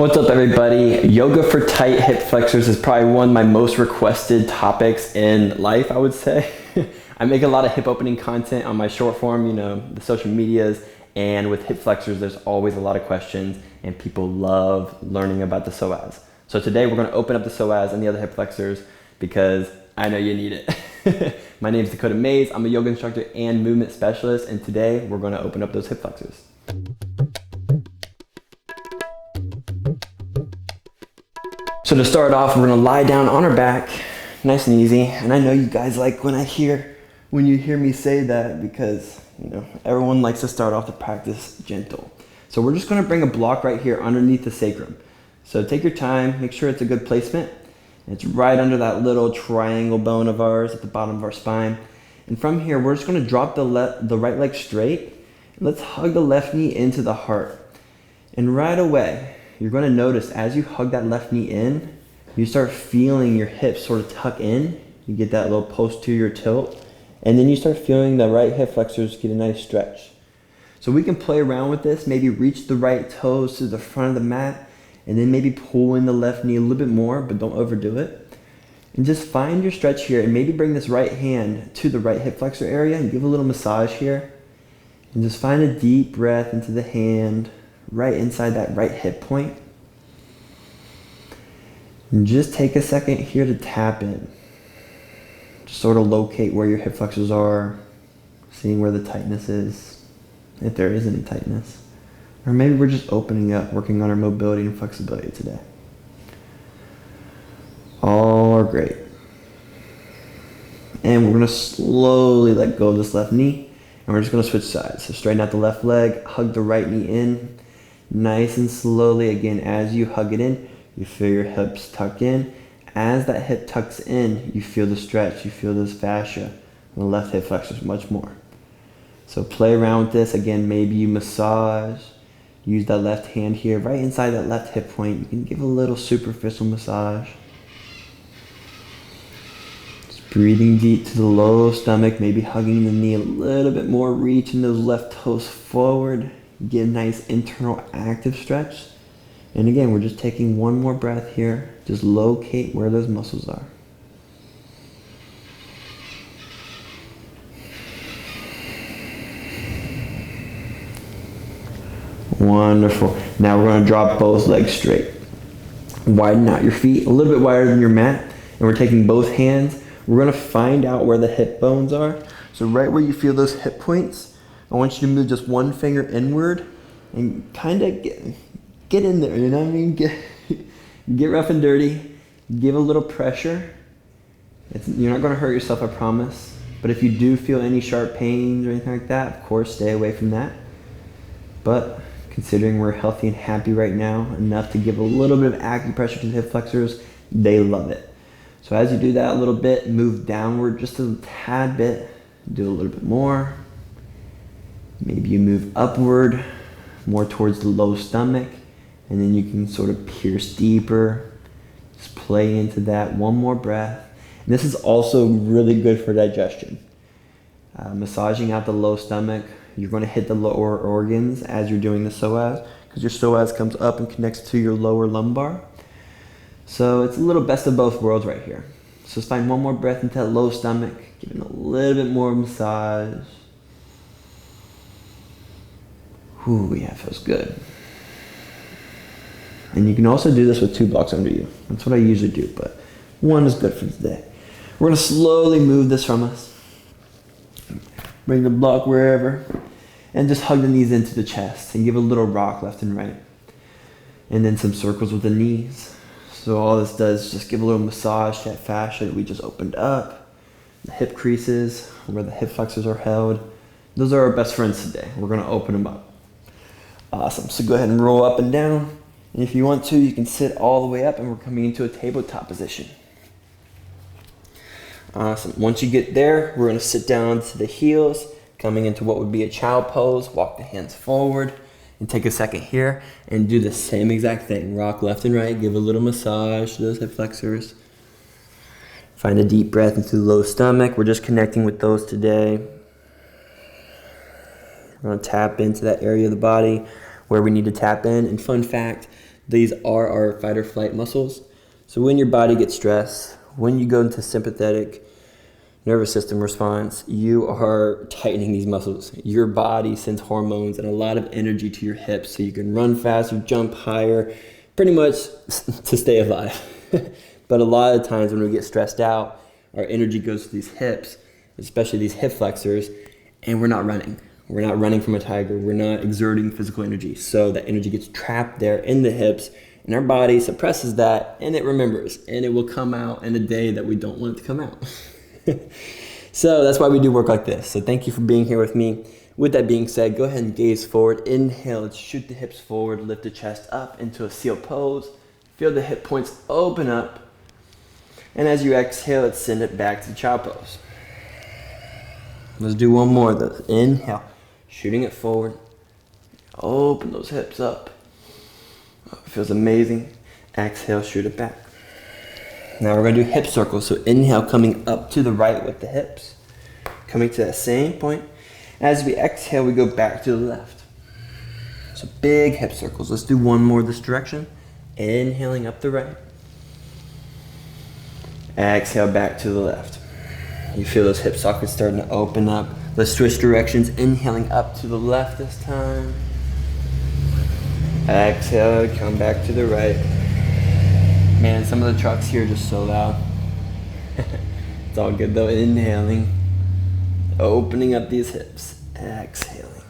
What's up, everybody? Yoga for tight hip flexors is probably one of my most requested topics in life, I would say. I make a lot of hip opening content on my short form, the social medias, and with hip flexors, there's always a lot of questions and people love learning about the psoas. So today we're gonna open up the psoas and the other hip flexors because I know you need it. My name is Dakota Mays. I'm a yoga instructor and movement specialist, and today we're gonna open up those hip flexors. So to start off, we're gonna lie down on our back, nice and easy. And I know you guys like when you hear me say that because everyone likes to start off the practice gentle. So we're just gonna bring a block right here underneath the sacrum. So take your time, make sure it's a good placement. It's right under that little triangle bone of ours at the bottom of our spine. And from here, we're just gonna drop the right leg straight. And let's hug the left knee into the heart. And right away, you're going to notice as you hug that left knee in, you start feeling your hips sort of tuck in. You get that little posterior tilt. And then you start feeling the right hip flexors get a nice stretch. So we can play around with this, maybe reach the right toes to the front of the mat, and then maybe pull in the left knee a little bit more, but don't overdo it. And just find your stretch here and maybe bring this right hand to the right hip flexor area and give a little massage here. And just find a deep breath into the hand, right inside that right hip point. And just take a second here to tap in. Just sort of locate where your hip flexors are, seeing where the tightness is, if there is any tightness. Or maybe we're just opening up, working on our mobility and flexibility today. All are great. And we're gonna slowly let go of this left knee, and we're just gonna switch sides. So straighten out the left leg, hug the right knee in, nice and slowly. Again, as you hug it in, you feel your hips tuck in. As that hip tucks in, you feel the stretch, you feel this fascia on the left hip flexors much more. So play around with this. Again, maybe you massage, use that left hand here, right inside that left hip point. You can give a little superficial massage. Just breathing deep to the low stomach, maybe hugging the knee a little bit more, reaching those left toes forward. Get a nice internal active stretch. And again, we're just taking one more breath here. Just locate where those muscles are. Wonderful. Now we're going to drop both legs straight. Widen out your feet a little bit wider than your mat. And we're taking both hands. We're going to find out where the hip bones are. So right where you feel those hip points, I want you to move just one finger inward and kind of get in there, you know what I mean? Get rough and dirty, give a little pressure. You're not going to hurt yourself, I promise. But if you do feel any sharp pains or anything like that, of course, stay away from that. But considering we're healthy and happy right now, enough to give a little bit of acupressure to the hip flexors, they love it. So as you do that a little bit, move downward just a tad bit, do a little bit more. Maybe you move upward, more towards the low stomach, and then you can sort of pierce deeper. Just play into that. One more breath. And this is also really good for digestion. Massaging out the low stomach, you're going to hit the lower organs as you're doing the psoas, because your psoas comes up and connects to your lower lumbar. So it's a little best of both worlds right here. So just find one more breath into that low stomach, giving a little bit more massage. Ooh, yeah, feels good. And you can also do this with 2 blocks under you. That's what I usually do, but one is good for today. We're gonna slowly move this from us. Bring the block wherever, and just hug the knees into the chest and give a little rock left and right. And then some circles with the knees. So all this does is just give a little massage to that fascia that we just opened up. The hip creases, where the hip flexors are held. Those are our best friends today. We're gonna open them up. Awesome, so go ahead and roll up and down. And if you want to, you can sit all the way up, and we're coming into a tabletop position. Awesome, once you get there, we're gonna sit down to the heels, coming into what would be a child pose. Walk the hands forward, and take a second here, and do the same exact thing. Rock left and right, give a little massage to those hip flexors. Find a deep breath into the low stomach. We're just connecting with those today. We're gonna tap into that area of the body where we need to tap in. And fun fact, These are our fight or flight muscles. So when your body gets stressed, when you go into sympathetic nervous system response, you are tightening these muscles. Your body sends hormones and a lot of energy to your hips so you can run faster, jump higher, pretty much to stay alive. But a lot of times when we get stressed out, our energy goes to these hips, especially these hip flexors, and we're not running. We're not running from a tiger. We're not exerting physical energy. So that energy gets trapped there in the hips, and our body suppresses that, and it remembers, and it will come out in a day that we don't want it to come out. So that's why we do work like this. So thank you for being here with me. With that being said, go ahead and gaze forward. Inhale, let's shoot the hips forward, lift the chest up into a seal pose. Feel the hip points open up. And as you exhale, let's send it back to child pose. Let's do one more though. Inhale, shooting it forward. Open those hips up. Oh, it feels amazing. Exhale, shoot it back. Now we're going to do hip circles. So inhale, coming up to the right with the hips. Coming to that same point. As we exhale, we go back to the left. So big hip circles. Let's do one more this direction. Inhaling up the right. Exhale back to the left. You feel those hip sockets starting to open up. Let's switch directions. Inhaling up to the left this time. Exhale, come back to the right. Man, some of the trucks here are just so loud. It's all good though. Inhaling. Opening up these hips. Exhaling.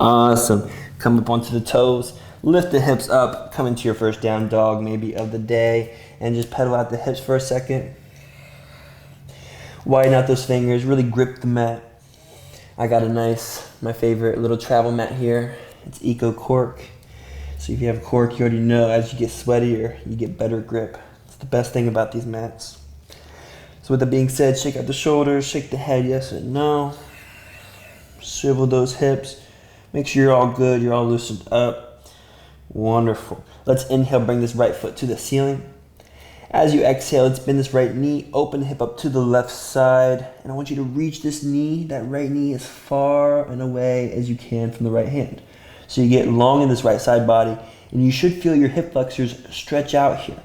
Awesome. Come up onto the toes. Lift the hips up. Come into your first down dog maybe of the day. And just pedal out the hips for a second. Widen out those fingers. Really grip the mat. I got my favorite little travel mat here. It's Eco Cork. So if you have a cork, you already know as you get sweatier, you get better grip. It's the best thing about these mats. So with that being said, shake out the shoulders, shake the head, yes and no. Swivel those hips. Make sure you're all good, you're all loosened up. Wonderful. Let's inhale, bring this right foot to the ceiling. As you exhale, let's bend this right knee, open the hip up to the left side. And I want you to reach this knee, that right knee, as far and away as you can from the right hand. So you get long in this right side body, and you should feel your hip flexors stretch out here.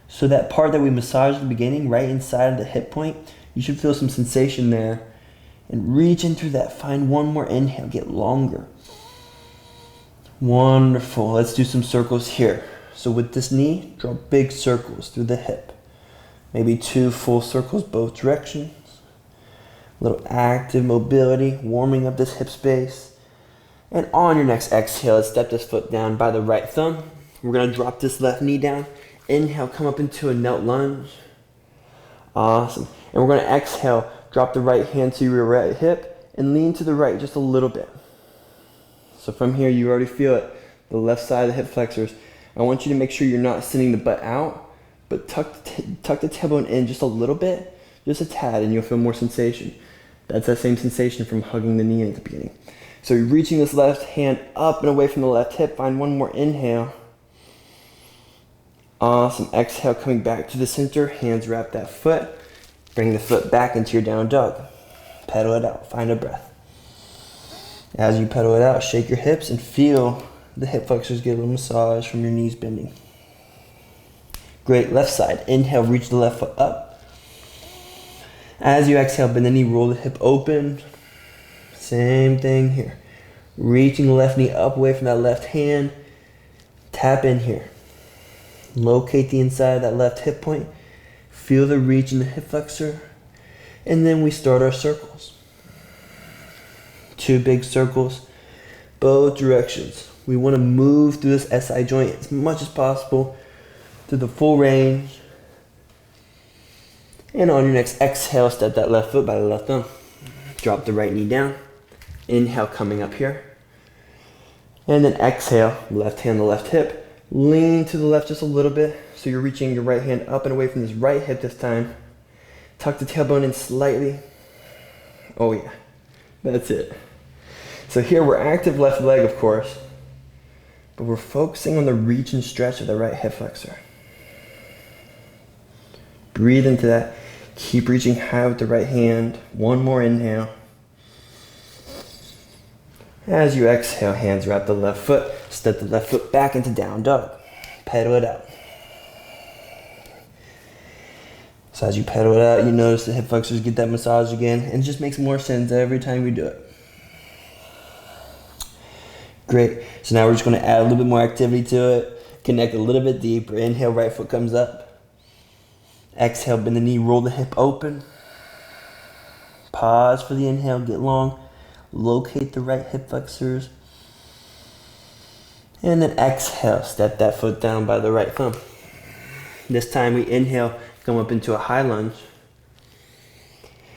So that part that we massaged at the beginning, right inside of the hip point, you should feel some sensation there. And reach in through that. Find one more inhale, get longer. Wonderful. Let's do some circles here. So with this knee, draw big circles through the hip. Maybe 2 full circles both directions. A little active mobility, warming up this hip space. And on your next exhale, let's step this foot down by the right thumb. We're going to drop this left knee down. Inhale, come up into a knelt lunge. Awesome. And we're going to exhale, drop the right hand to your right hip and lean to the right just a little bit. So from here, you already feel it. The left side of the hip flexors. I want you to make sure you're not sending the butt out, but tuck the tailbone in just a little bit, just a tad, and you'll feel more sensation. That's that same sensation from hugging the knee in at the beginning. So you're reaching this left hand up and away from the left hip. Find one more inhale. Awesome. Exhale, coming back to the center. Hands wrap that foot. Bring the foot back into your down dog. Pedal it out. Find a breath. As you pedal it out, shake your hips and feel the hip flexors get a little massage from your knees bending. Great. Left side. Inhale, reach the left foot up. As you exhale, bend the knee, roll the hip open. Same thing here. Reaching the left knee up away from that left hand. Tap in here. Locate the inside of that left hip point. Feel the reach in the hip flexor. And then we start our circles. 2 big circles, both directions. We want to move through this SI joint as much as possible through the full range. And on your next exhale, step that left foot by the left thumb. Drop the right knee down. Inhale, coming up here. And then exhale, left hand, the left hip. Lean to the left just a little bit. So you're reaching your right hand up and away from this right hip this time. Tuck the tailbone in slightly. Oh yeah, that's it. So here we're active left leg, of course, but we're focusing on the reach and stretch of the right hip flexor. Breathe into that. Keep reaching high with the right hand. One more inhale. As you exhale, hands wrap the left foot. Step the left foot back into down dog. Pedal it out. So as you pedal it out, you notice the hip flexors get that massage again, and it just makes more sense every time you do it. Great. So now we're just going to add a little bit more activity to it. Connect a little bit deeper. Inhale, right foot comes up. Exhale, bend the knee, roll the hip open. Pause for the inhale, get long. Locate the right hip flexors. And then exhale, step that foot down by the right thumb. This time we inhale, come up into a high lunge.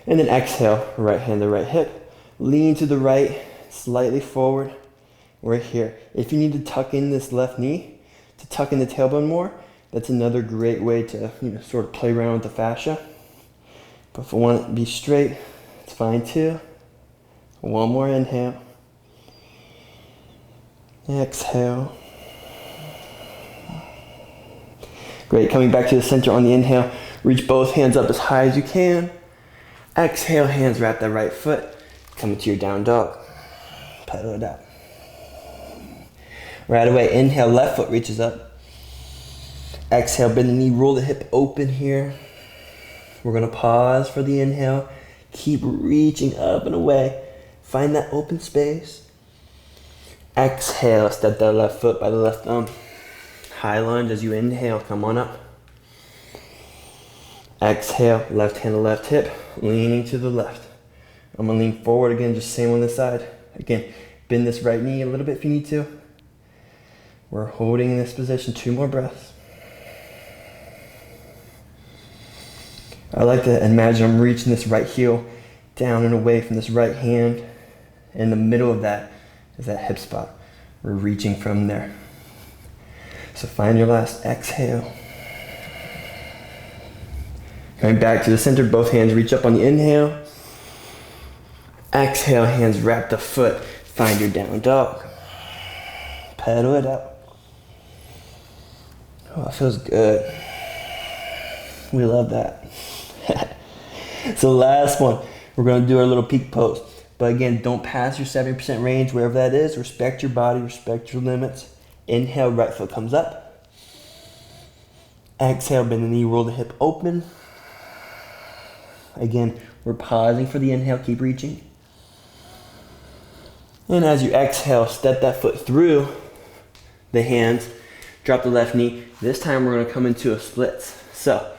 And then exhale, right hand to right hip. Lean to the right, slightly forward. We're here. If you need to tuck in this left knee, to tuck in the tailbone more, that's another great way to sort of play around with the fascia. But if you want it to be straight, it's fine too. One more inhale. Exhale. Great, coming back to the center on the inhale. Reach both hands up as high as you can. Exhale, hands wrap that right foot. Come into your down dog. Pedal it out. Right away, inhale, left foot reaches up. Exhale, bend the knee, roll the hip open here. We're gonna pause for the inhale. Keep reaching up and away. Find that open space. Exhale, step that left foot by the left thumb. High lunge as you inhale, come on up. Exhale, left hand to left hip, leaning to the left. I'm gonna lean forward again, just same on this side. Again, bend this right knee a little bit if you need to. We're holding in this position, 2 more breaths. I like to imagine I'm reaching this right heel down and away from this right hand. In the middle of that is that hip spot. We're reaching from there. So find your last exhale. Coming back to the center, both hands reach up on the inhale. Exhale, hands wrap the foot. Find your down dog. Pedal it out. Oh, it feels good. We love that. So last one, we're going to do our little peak pose. But again, don't pass your 70% range, wherever that is. Respect your body, respect your limits. Inhale, right foot comes up. Exhale, bend the knee, roll the hip open. Again, we're pausing for the inhale, keep reaching. And as you exhale, step that foot through the hands, drop the left knee. This time we're gonna come into a splits. So,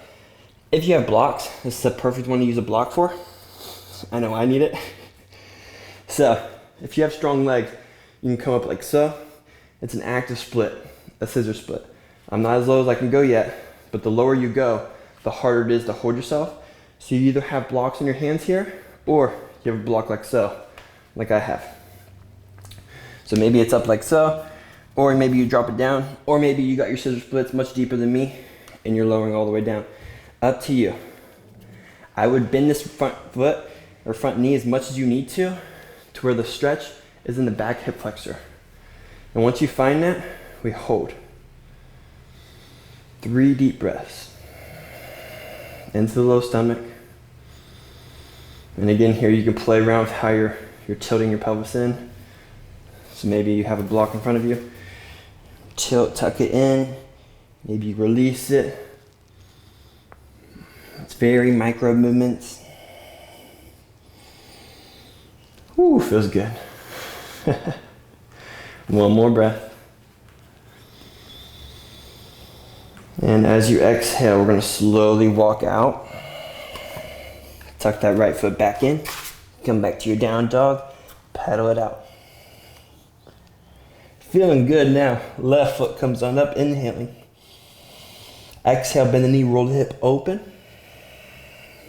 if you have blocks, this is the perfect one to use a block for. I know I need it. So, if you have strong legs, you can come up like so. It's an active split, a scissor split. I'm not as low as I can go yet, but the lower you go, the harder it is to hold yourself. So you either have blocks in your hands here, or you have a block like so, like I have. So maybe it's up like so, or maybe you drop it down, or maybe you got your scissor splits much deeper than me, and you're lowering all the way down. Up to you. I would bend this front foot or front knee as much as you need to where the stretch is in the back hip flexor. And once you find that, we hold. 3 deep breaths. Into the low stomach. And again, here you can play around with how you're tilting your pelvis in. So maybe you have a block in front of you. Tilt, tuck it in. Maybe you release it. It's very micro movements. Ooh, feels good. One more breath. And as you exhale, we're going to slowly walk out. Tuck that right foot back in. Come back to your down dog. Pedal it out. Feeling good now. Left foot comes on up, inhaling. Exhale, bend the knee, roll the hip open.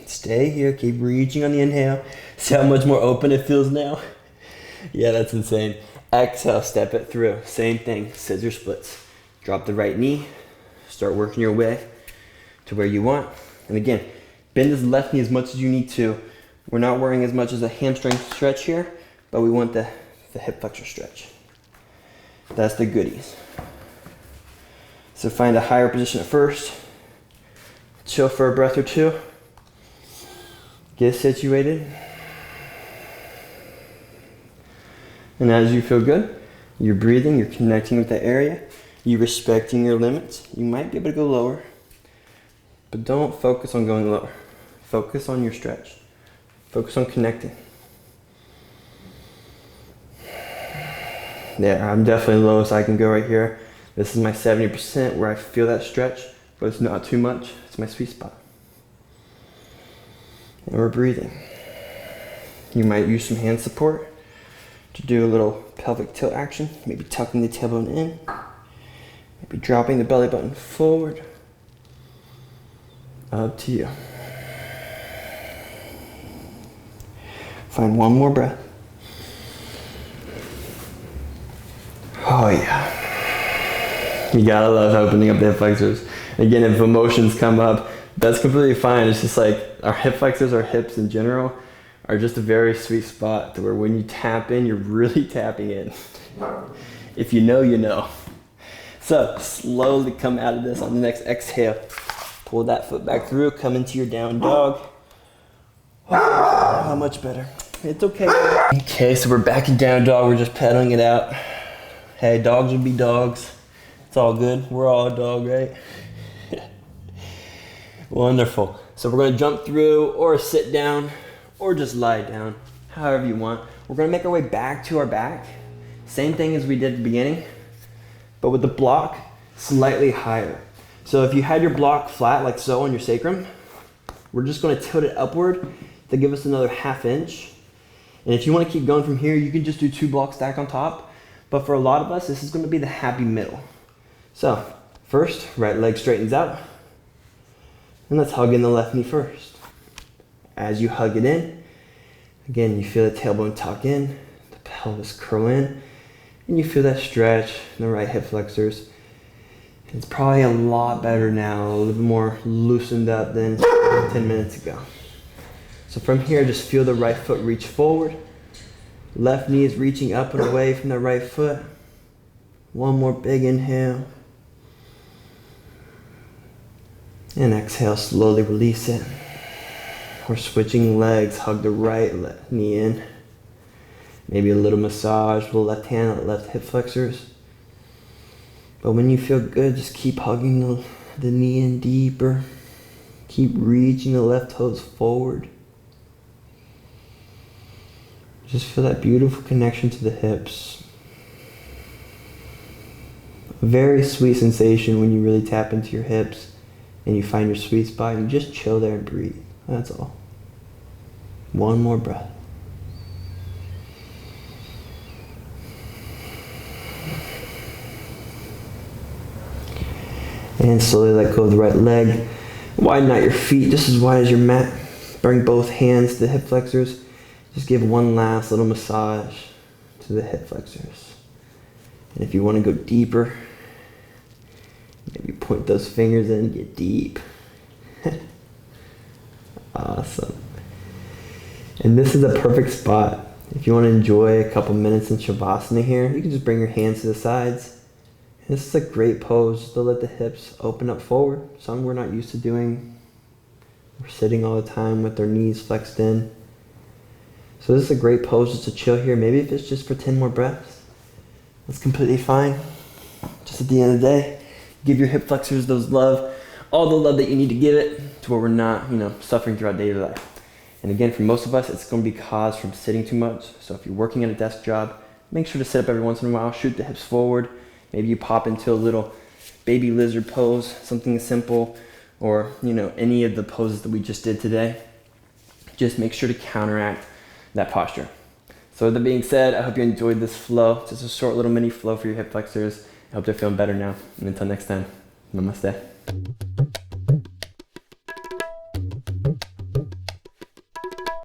Stay here, keep reaching on the inhale. See how much more open it feels now? Yeah, that's insane. Exhale, step it through. Same thing, scissor splits. Drop the right knee. Start working your way to where you want. And again, bend this left knee as much as you need to. We're not worrying as much as a hamstring stretch here, but we want the hip flexor stretch. That's the goodies. So find a higher position at first. Chill for a breath or two. Get situated. And as you feel good, You're breathing, you're connecting with the area, you're respecting your limits. You might be able to go lower, but don't focus on going lower. Focus on your stretch. Focus on connecting. There, I'm definitely the lowest I can go right here. This is my 70% where I feel that stretch, but it's not too much. It's my sweet spot. And we're breathing. You might use some hand support to do a little pelvic tilt action. Maybe tucking the tailbone in. Maybe dropping the belly button forward. Up to you. Find one more breath. Oh yeah. You gotta love opening up the hip flexors. Again, if emotions come up, that's completely fine. It's just like our hip flexors, our hips in general, are just a very sweet spot to where when you tap in, you're really tapping in. If you know, you know. So slowly come out of this on the next exhale. Pull that foot back through, come into your down dog. Oh, how much better. It's okay. Okay, so we're back in down dog. We're just pedaling it out. Hey, dogs will be dogs. It's all good. We're all a dog, right? Wonderful. So we're going to jump through or sit down or just lie down, however you want. We're going to make our way back to our back. Same thing as we did at the beginning, but with the block slightly higher. So if you had your block flat like so on your sacrum, we're just going to tilt it upward to give us another 1/2 inch. And if you want to keep going from here, you can just do 2 blocks stacked on top. But for a lot of us, this is going to be the happy middle. So first, right leg straightens out. And let's hug in the left knee first. As you hug it in, again, you feel the tailbone tuck in, the pelvis curl in, and you feel that stretch in the right hip flexors. It's probably a lot better now, a little bit more loosened up than 10 minutes ago. So from here, just feel the right foot reach forward. Left knee is reaching up and away from the right foot. One more big inhale. And exhale, slowly release it. We're switching legs, hug the right knee in. Maybe a little massage with the left hand, left hip flexors. But when you feel good, just keep hugging the knee in deeper. Keep reaching the left toes forward. Just feel that beautiful connection to the hips. A very sweet sensation when you really tap into your hips and you find your sweet spot. You just chill there and breathe. That's all. One more breath. And slowly let go of the right leg. Widen out your feet just as wide as your mat. Bring both hands to the hip flexors. Just give one last little massage to the hip flexors. And if you want to go deeper, maybe point those fingers in, get deep. Awesome. And this is a perfect spot. If you want to enjoy a couple minutes in Shavasana here, you can just bring your hands to the sides. And this is a great pose to let the hips open up forward. Something we're not used to doing. We're sitting all the time with our knees flexed in. So this is a great pose just to chill here. Maybe if it's just for 10 more breaths, that's completely fine. Just at the end of the day, give your hip flexors those love, all the love that you need to give it to where we're not, suffering throughout daily life. And again, for most of us, it's going to be caused from sitting too much. So if you're working at a desk job, make sure to sit up every once in a while, shoot the hips forward. Maybe you pop into a little baby lizard pose, something simple, or any of the poses that we just did today. Just make sure to counteract that posture. So with that being said, I hope you enjoyed this flow. Just a short little mini flow for your hip flexors. I hope they're feeling better now. And until next time, namaste.